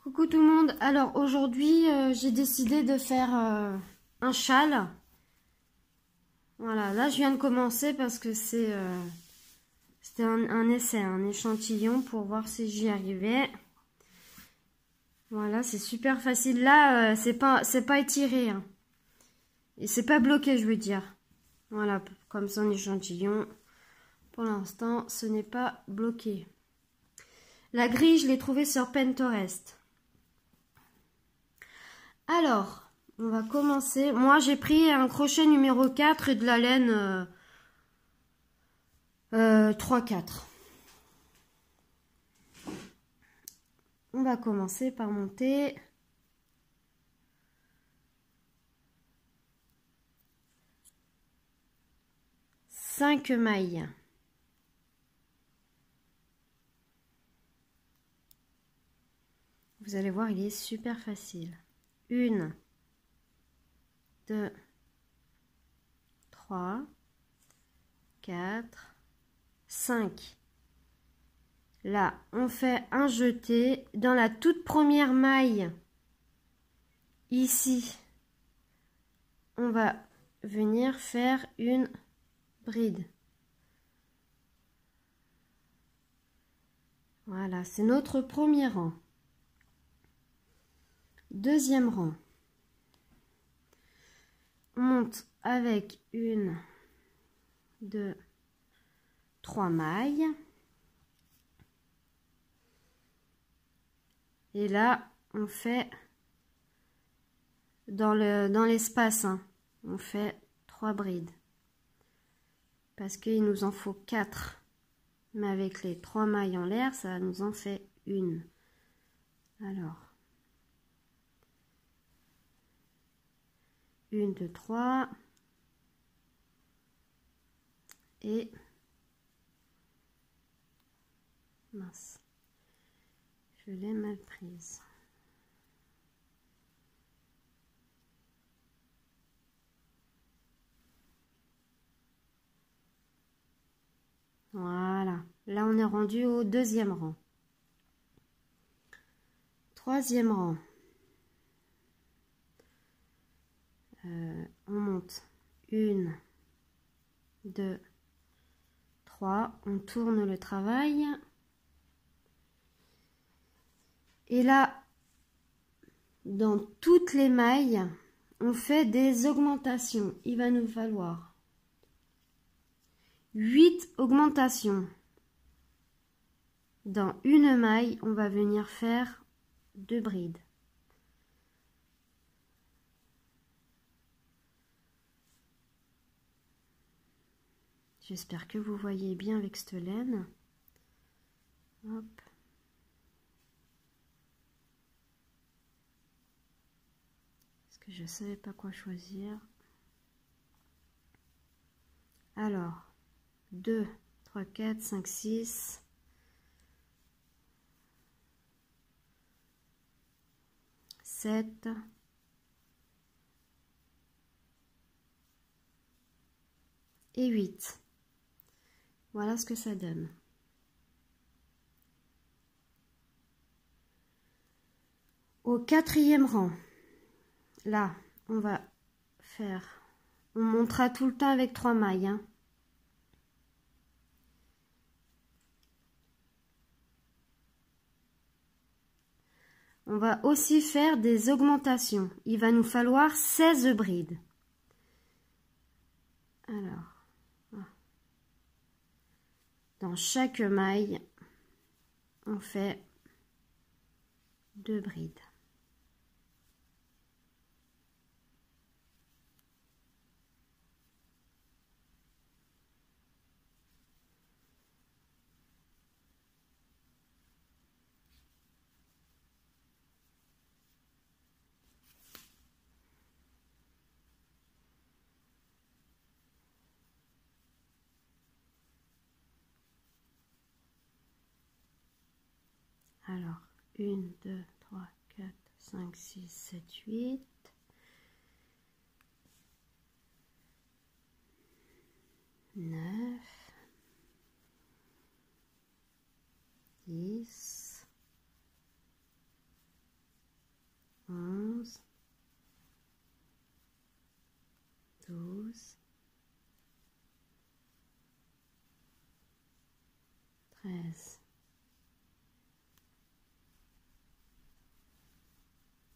Coucou tout le monde, alors aujourd'hui j'ai décidé de faire un châle. Voilà, là je viens de commencer parce que c'était un essai, un échantillon pour voir si j'y arrivais. Voilà, c'est super facile. Là c'est pas étiré, hein. Et c'est pas bloqué, je veux dire. Voilà, comme ça un échantillon. Pour l'instant ce n'est pas bloqué. La grille je l'ai trouvée sur Pinterest. Alors, on va commencer. Moi, j'ai pris un crochet numéro 4 et de la laine 3-4. On va commencer par monter. Cinq mailles. Vous allez voir, il est super facile. 1, 2, 3, 4, 5. Là, on fait un jeté dans la toute première maille. Ici, on va venir faire une bride. Voilà, c'est notre premier rang. Deuxième rang. On monte avec 1, 2, 3 mailles. Et là, on fait dans l'espace, hein, on fait 3 brides. Parce qu'il nous en faut 4. Mais avec les 3 mailles en l'air, ça nous en fait une. Alors, 1, 2, 3. Et mince, je l'ai mal prise. Voilà, là on est rendu au deuxième rang. Troisième rang. On monte 1, 2, 3. On tourne le travail. Et là, dans toutes les mailles, on fait des augmentations. Il va nous falloir 8 augmentations. Dans une maille, on va venir faire 2 brides. J'espère que vous voyez bien avec cette laine. Hop. Parce que je ne savais pas quoi choisir. Alors, 2, 3, 4, 5, 6. 7. Et 8. Voilà ce que ça donne. Au quatrième rang, là, on va faire, on montera tout le temps avec 3 mailles, hein. On va aussi faire des augmentations. Il va nous falloir 16 brides. Alors, dans chaque maille, on fait 2 brides. Alors, 1, 2, 3, 4, 5, 6, 7, 8. 9, 10,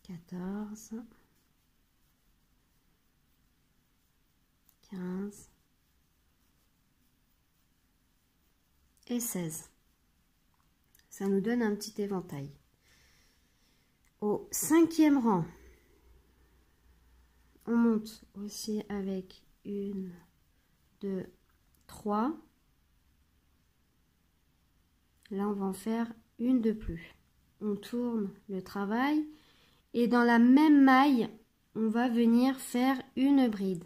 14, 15 et 16. Ça nous donne un petit éventail. Au 5e rang, on monte aussi avec 1, 2, 3. Là, on va en faire une de plus. On tourne le travail et dans la même maille, on va venir faire une bride.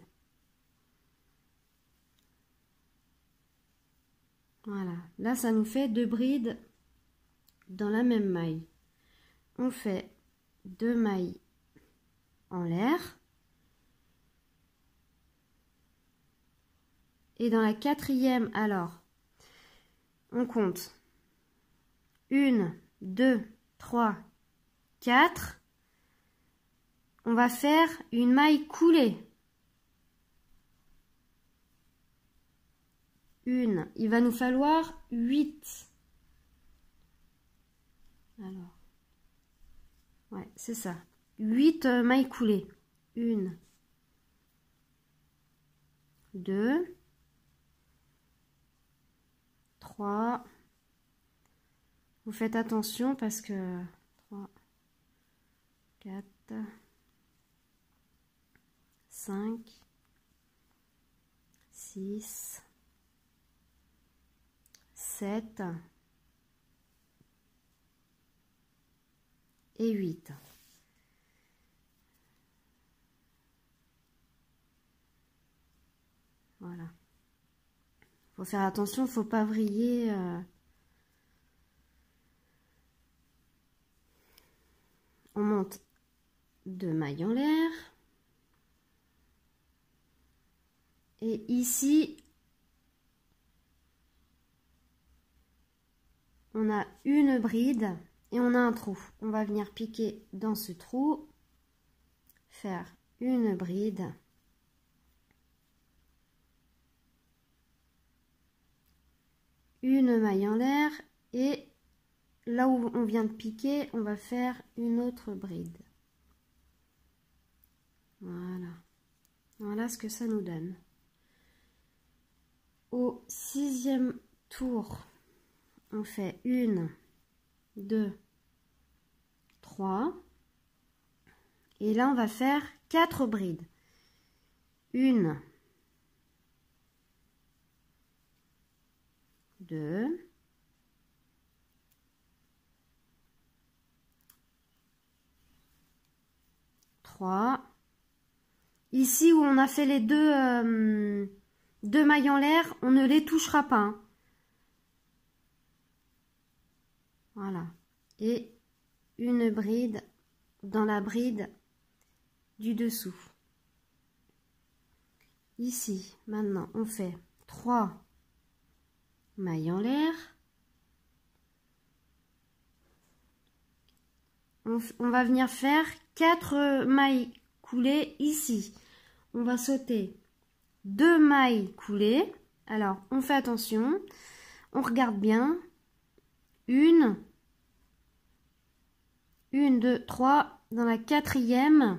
Voilà, là, ça nous fait 2 brides dans la même maille. On fait 2 mailles en l'air. Et dans la 4e, alors, on compte 1, 2, 3, 4. On va faire une maille coulée. Il va nous falloir 8. Alors, ouais, c'est ça. 8 mailles coulées. 1, 2, 3. Vous faites attention parce que 3, 4, 5, 6, 7 et 8. Voilà. Faut faire attention, faut pas vriller. On monte 2 mailles en l'air. Et ici, on a une bride et on a un trou. On va venir piquer dans ce trou, faire une bride. Une maille en l'air et là où on vient de piquer, on va faire une autre bride. Voilà. Voilà ce que ça nous donne. Au 6e tour, on fait 1, 2, 3. Et là, on va faire 4 brides. 1, 2, 3. Ici où on a fait les deux mailles en l'air, on ne les touchera pas. Hein. Voilà. Et une bride dans la bride du dessous. Ici, maintenant, on fait 3 mailles en l'air. On va venir faire 4 mailles coulées ici. On va sauter 2 mailles coulées. Alors, on fait attention. On regarde bien. 1, 2, 3. Dans la 4e,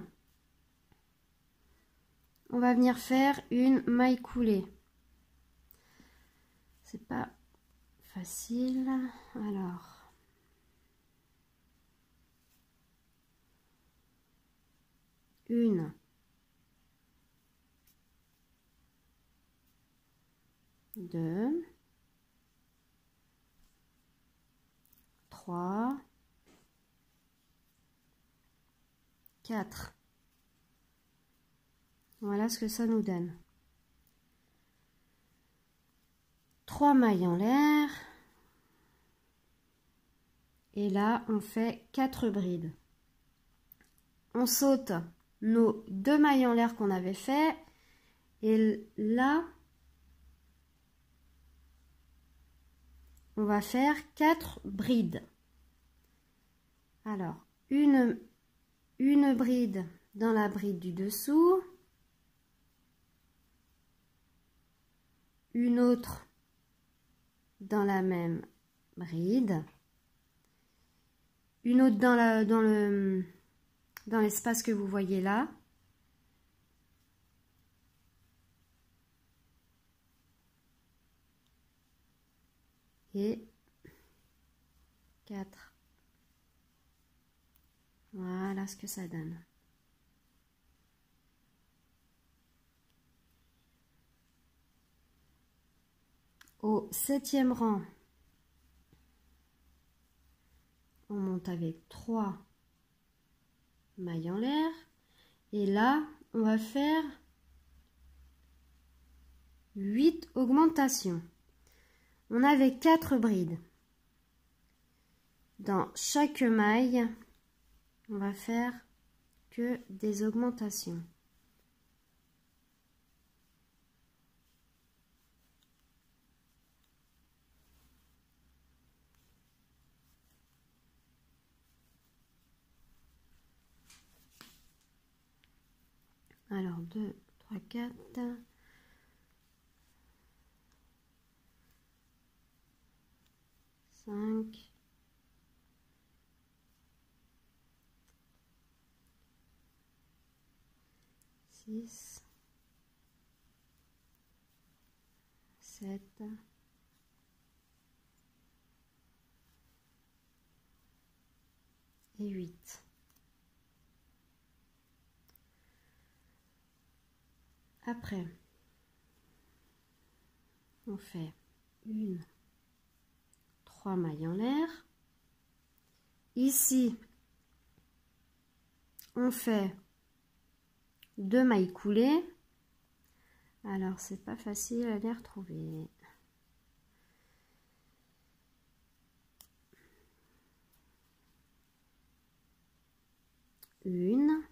on va venir faire une maille coulée. C'est pas facile. Alors, 1, 2, 3, 4. Voilà ce que ça nous donne. 3 mailles en l'air. Et là, on fait 4 brides. On saute nos 2 mailles en l'air qu'on avait fait. Et là, on va faire 4 brides. Alors, une bride dans la bride du dessous. Une autre dans la même bride. Une autre dans dans l'espace que vous voyez là. Et 4. Voilà ce que ça donne. Au 7e rang, on monte avec 3 mailles en l'air. Et là, on va faire 8 augmentations. On avait 4 brides. Dans chaque maille, on va faire que des augmentations. Alors 2, 3, 4. 5. 6. 7. Et 8. Après, on fait 3 mailles en l'air. Ici, on fait 2 mailles coulées. Alors, c'est pas facile à les retrouver. Une.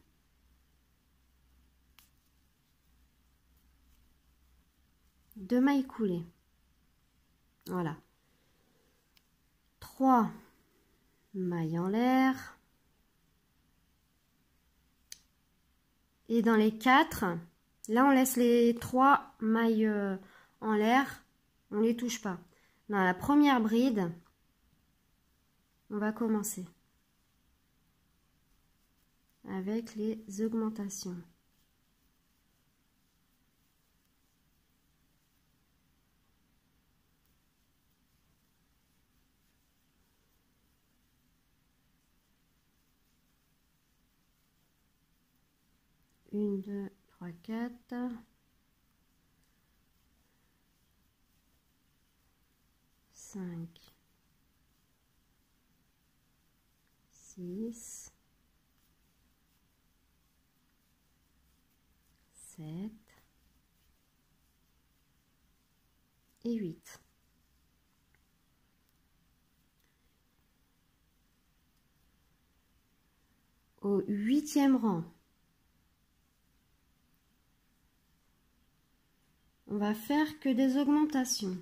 2 mailles coulées. Voilà. 3 mailles en l'air. Et dans les 4, là on laisse les 3 mailles en l'air, on les touche pas. Dans la première bride, on va commencer avec les augmentations. Une, 2, 3, 4. 5. 6. 7. Et 8. Au 8e rang, on va faire que des augmentations.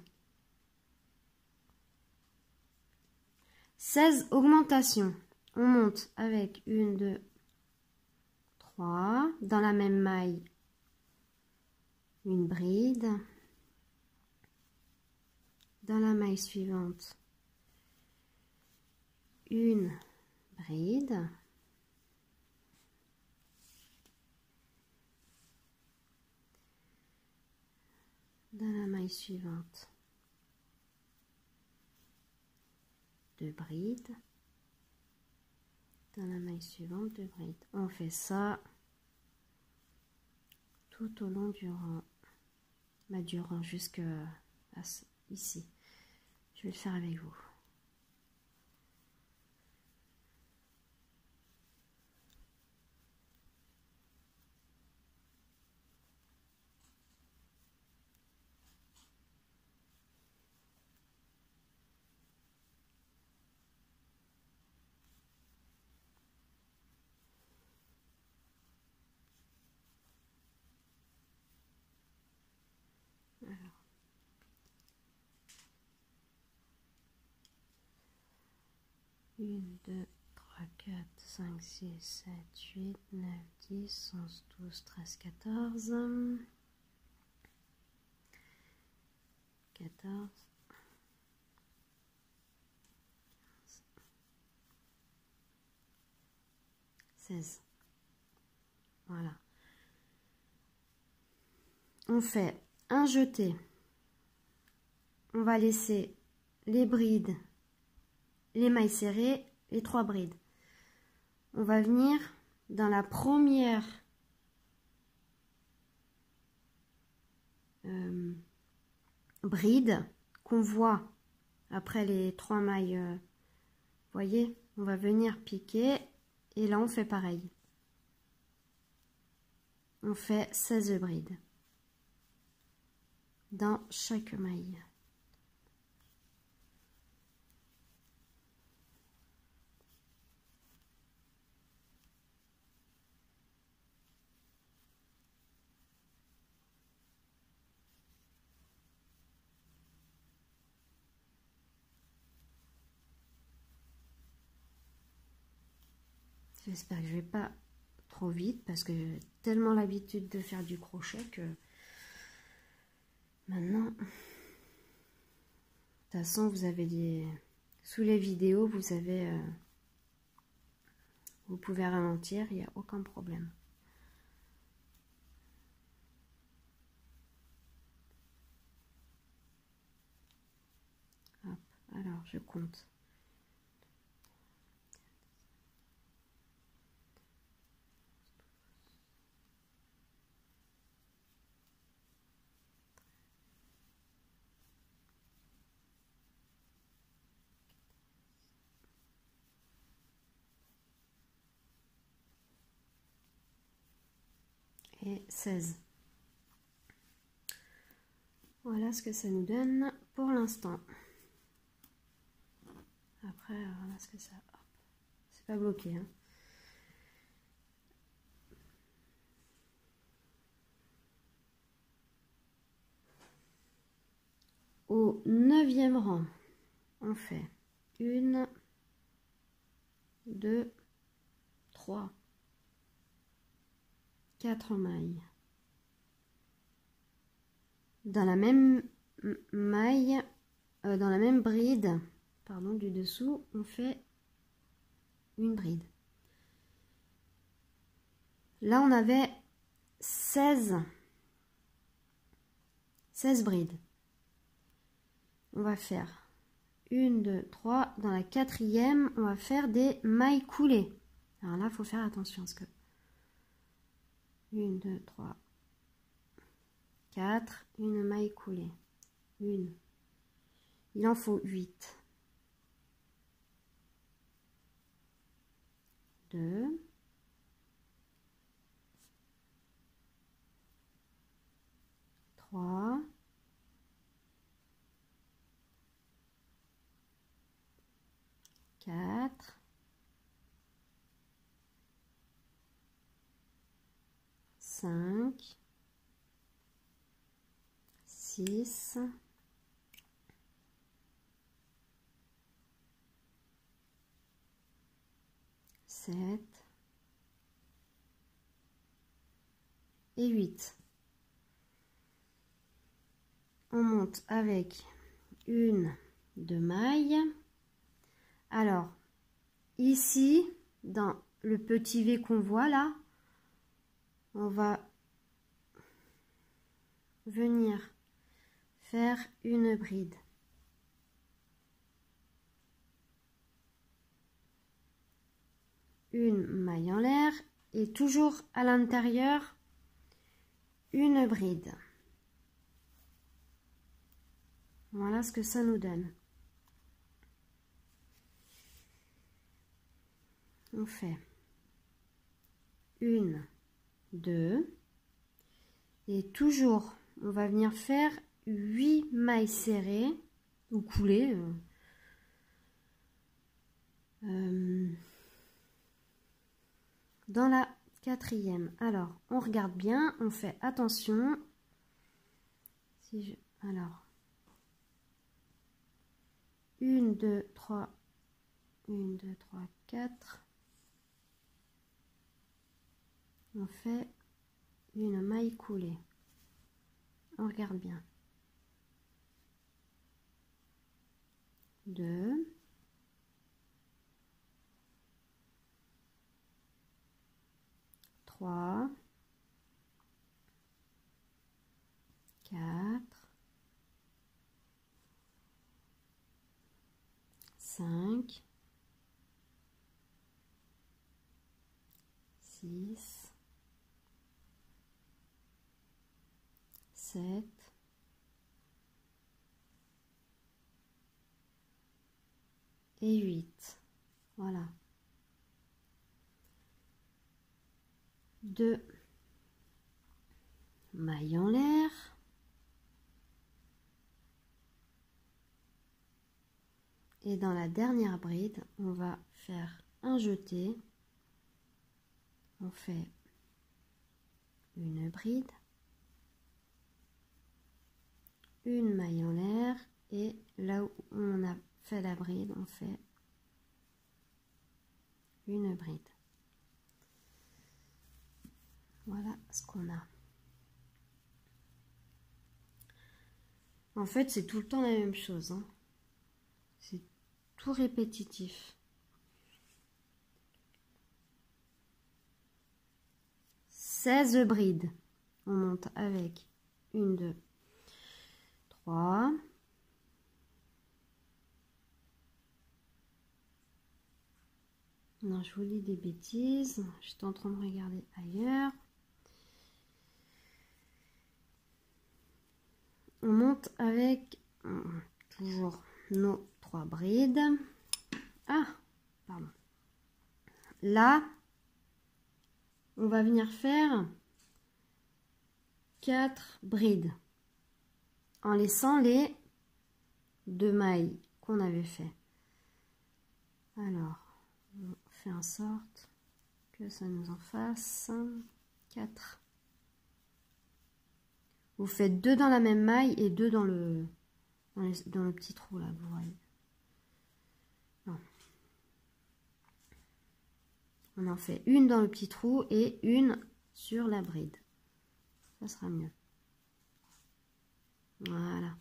16 augmentations. On monte avec 1, 2, 3. Dans la même maille, une bride. Dans la maille suivante, une bride. Dans la maille suivante, 2 brides. Dans la maille suivante, 2 brides. On fait ça tout au long du rang, du rang jusque ici. Je vais le faire avec vous. Alors. 1, 2, 3, 4, 5, 6, 7, 8, 9, 10, 11, 12, 13, 14. 14. 16. Voilà. On fait un jeté. On va laisser les brides, les mailles serrées, les 3 brides. On va venir dans la première bride qu'on voit après les 3 mailles. Voyez, on va venir piquer et là on fait pareil. On fait 16 brides dans chaque maille. J'espère que je vais pas trop vite parce que j'ai tellement l'habitude de faire du crochet que maintenant, de toute façon, vous avez des sous les vidéos, vous avez vous pouvez ralentir, il n'y a aucun problème. Hop, alors je compte. Et 16. Voilà ce que ça nous donne pour l'instant. Après, voilà ce que ça... C'est pas bloqué, hein. Au 9e rang, on fait 1, 2, 3, 4 mailles. Dans la même maille, dans la même bride, pardon, du dessous, on fait une bride. Là, on avait 16 brides. On va faire 1, 2, 3. Dans la 4e, on va faire des mailles coulées. Alors là, il faut faire attention parce que 1, 2, 3, 4, une maille coulée. 1. Il en faut 8. 2. 3. 4. 5. 6. 7. Et 8. On monte avec une de mailles. Alors, ici, dans le petit V qu'on voit là, on va venir faire une bride. Une maille en l'air et toujours à l'intérieur, une bride. Voilà ce que ça nous donne. On fait 1, 2 et toujours on va venir faire 8 mailles serrées ou coulées dans la 4e. Alors on regarde bien, on fait attention. Si je, alors 1, 2, 3, 1, 2, 3, 4. On fait une maille coulée. On regarde bien. 2. 3. 3, 4, 5, 6, 7, 8. Voilà. 2 mailles en l'air. Et dans la dernière bride, on va faire un jeté. On fait une bride, une maille en l'air, et là où on a fait la bride, on fait une bride. Voilà ce qu'on a. En fait, c'est tout le temps la même chose, hein. C'est tout répétitif. 16 brides. On monte avec 1, 2, 3. Non, je vous lis des bêtises. J'étais en train de regarder ailleurs. On monte avec toujours nos 3 brides. Ah, pardon. Là, on va venir faire 4 brides en laissant les 2 mailles qu'on avait fait. Alors, on fait en sorte que ça nous en fasse 4. Vous faites 2 dans la même maille et 2 dans le petit trou là, vous voyez. Non. On en fait une dans le petit trou et une sur la bride. Ça sera mieux. Voilà.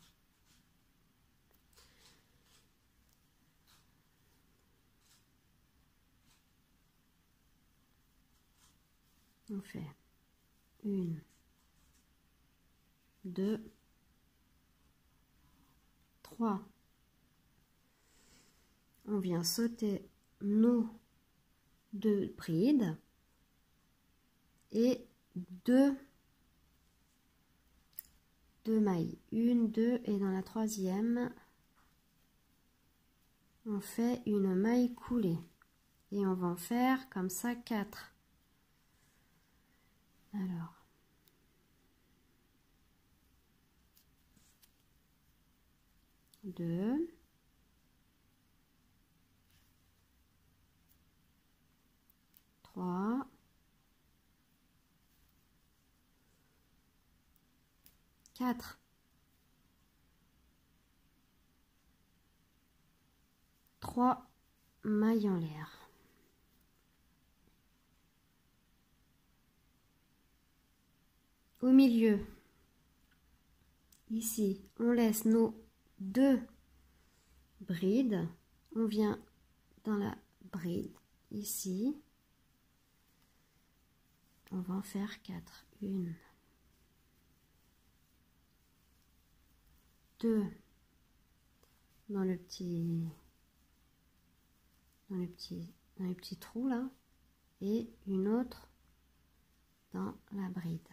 On fait 1, 2, 3. On vient sauter nos 2 brides et 2 mailles. 1, 2 et dans la 3e, on fait une maille coulée. Et on va en faire comme ça 4. Alors. 2, 3, 4. 3 mailles en l'air. Au milieu, ici, on laisse nos 2 brides. On vient dans la bride ici. On va en faire 4. 1, 2 dans le petit trou là, et une autre dans la bride.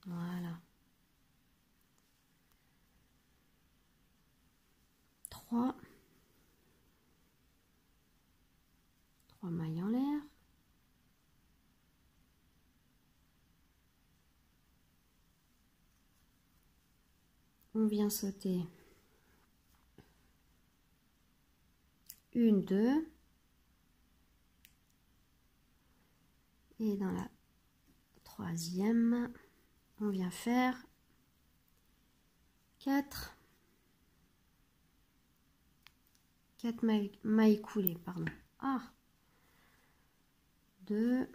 Voilà. 3 mailles en l'air. On vient sauter 1, 2 et dans la 3e, on vient faire 4 mailles coulées, pardon. 2,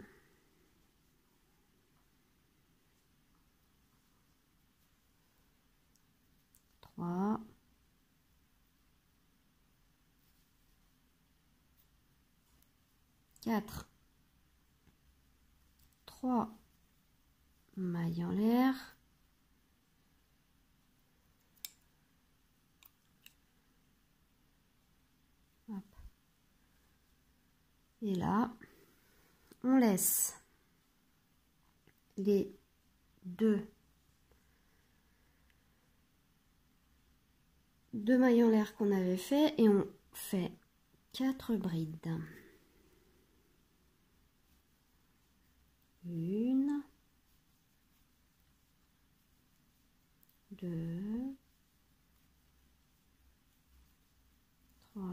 3, 4. 3 mailles en l'air. Hop. Et là, on laisse les deux mailles en l'air qu'on avait fait et on fait 4 brides. 1, 2, 3,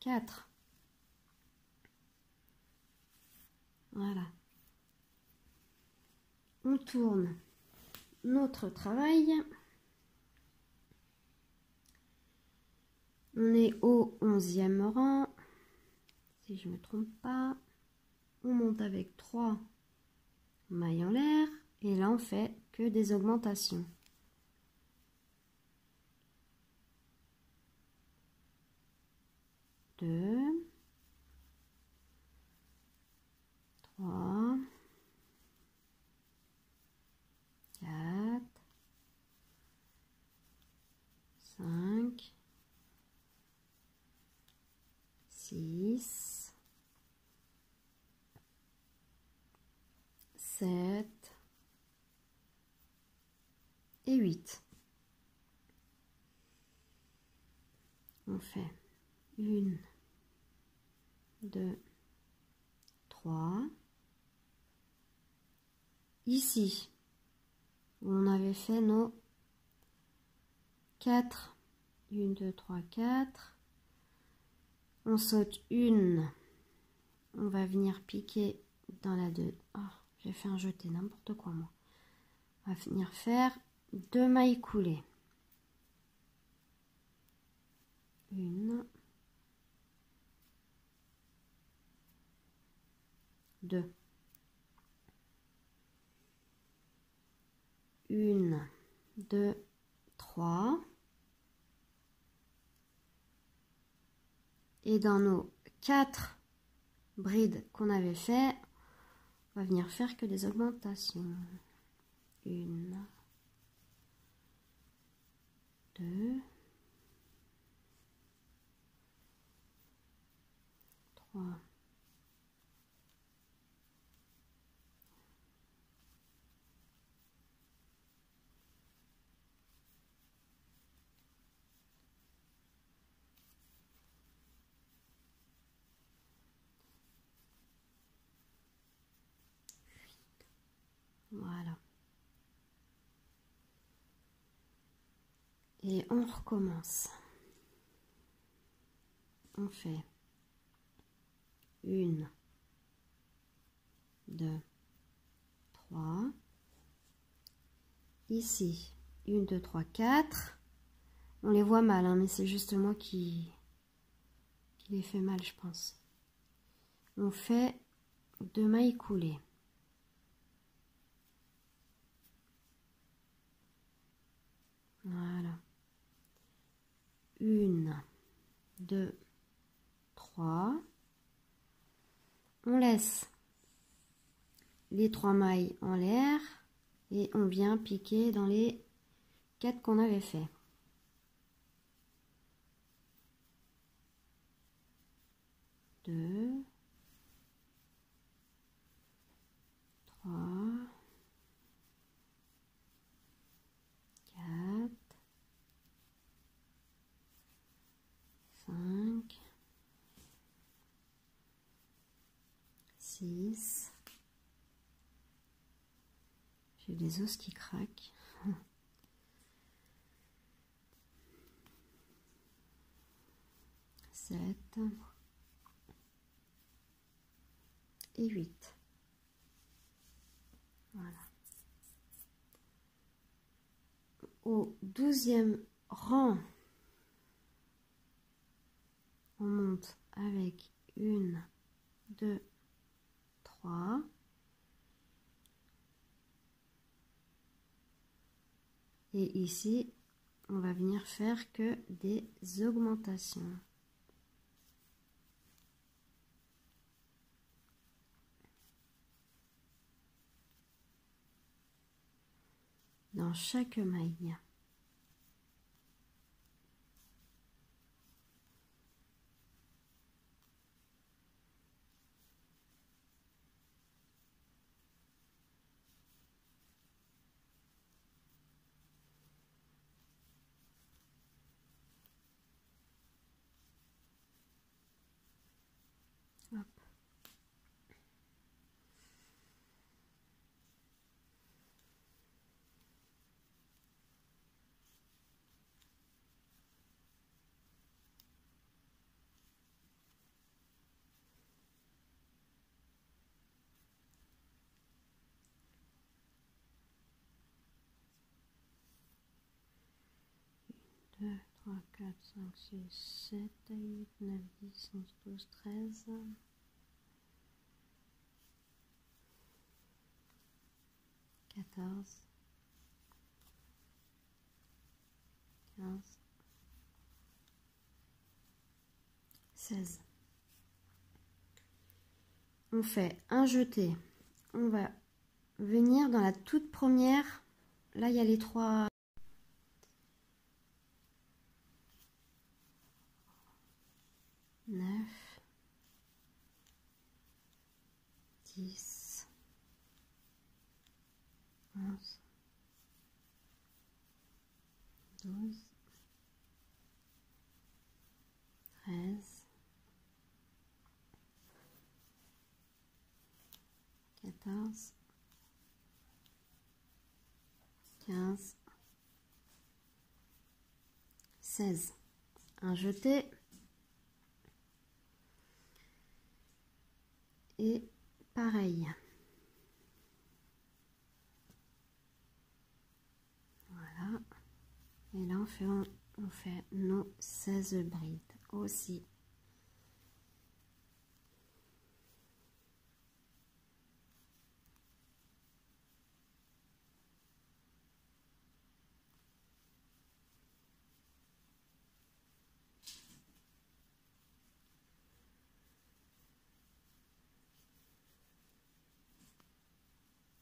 4. Voilà. On tourne notre travail. On est au 11e rang, si je ne me trompe pas. On monte avec 3 mailles en l'air et là on fait que des augmentations. 2, 3, 4, 5, 6, 7 et 8. On fait 1, 2, 3. Ici, où on avait fait nos 4, 1, 2, 3, 4. On saute une, on va venir piquer dans la 2. Oh, j'ai fait un jeté, n'importe quoi moi. On va venir faire 2 mailles coulées. 1, 2. 1, 2, 3. Et dans nos 4 brides qu'on avait fait, on va venir faire que des augmentations. 1, 2, 3, 8. Voilà. Et on recommence. On fait 1, 2, 3. Ici, 1, 2, 3, 4. On les voit mal, hein, mais c'est juste moi qui les fait mal, je pense. On fait 2 mailles coulées. Voilà. 1, 2, 3. On laisse les 3 mailles en l'air et on vient piquer dans les 4 qu'on avait fait. 2, 3, 4, 5, 6. J'ai des os qui craquent. 7 et 8. Voilà. Au 12e rang, on monte avec 1, 2, 3. Et ici, on va venir faire que des augmentations. dans chaque maille. Hop. Deux, 3, 4, 5, 6, 7, 8, 9, 10, 11, 12, 13, 14, 15, 16. On fait un jeté. On va venir dans la toute première. Là, il y a les 3. 9, 10, 11, 12, 13, 14, 15, 16. Un jeté. Et pareil. Voilà. Et là, on fait nos 16 brides aussi.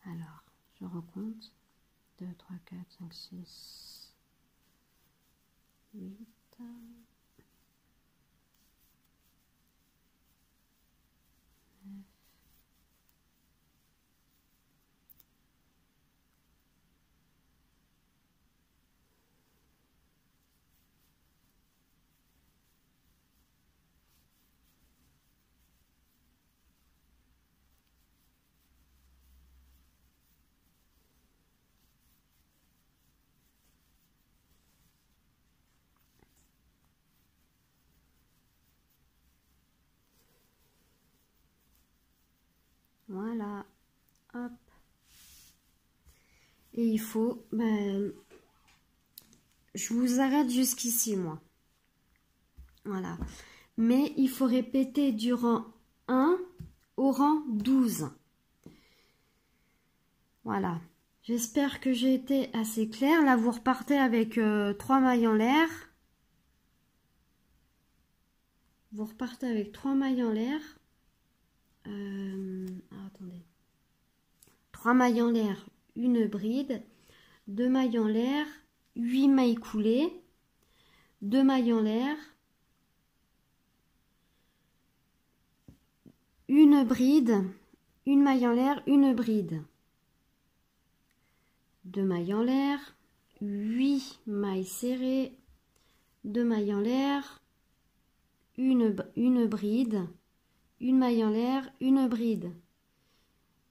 Alors, je recompte. 2, 3, 4, 5, 6, 8. 9. Voilà, hop. Et il faut, je vous arrête jusqu'ici, moi. Voilà. Mais il faut répéter du rang 1 au rang 12. Voilà. J'espère que j'ai été assez claire. Là, vous repartez avec 3 mailles en l'air. Vous repartez avec 3 mailles en l'air. Attendez. 3 mailles en l'air, une bride, 2 mailles en l'air, 8 mailles coulées, 2 mailles en l'air, une bride, une maille en l'air, une bride, 2 mailles en l'air, 8 mailles serrées, 2 mailles en l'air, une bride, une maille en l'air, une bride,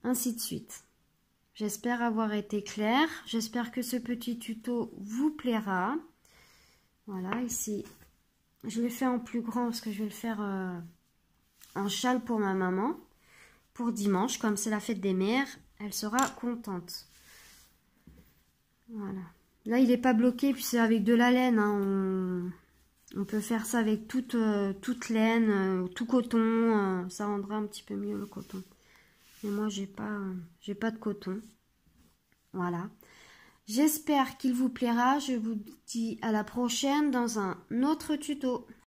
ainsi de suite. J'espère avoir été claire. J'espère que ce petit tuto vous plaira. Voilà, ici, je l'ai fait en plus grand parce que je vais le faire en châle pour ma maman. Pour dimanche, comme c'est la fête des mères, elle sera contente. Voilà. Là, il n'est pas bloqué, puis c'est avec de la laine. Hein. On peut faire ça avec toute laine, tout coton. Ça rendra un petit peu mieux le coton. Mais moi, j'ai pas de coton. Voilà. J'espère qu'il vous plaira. Je vous dis à la prochaine dans un autre tuto.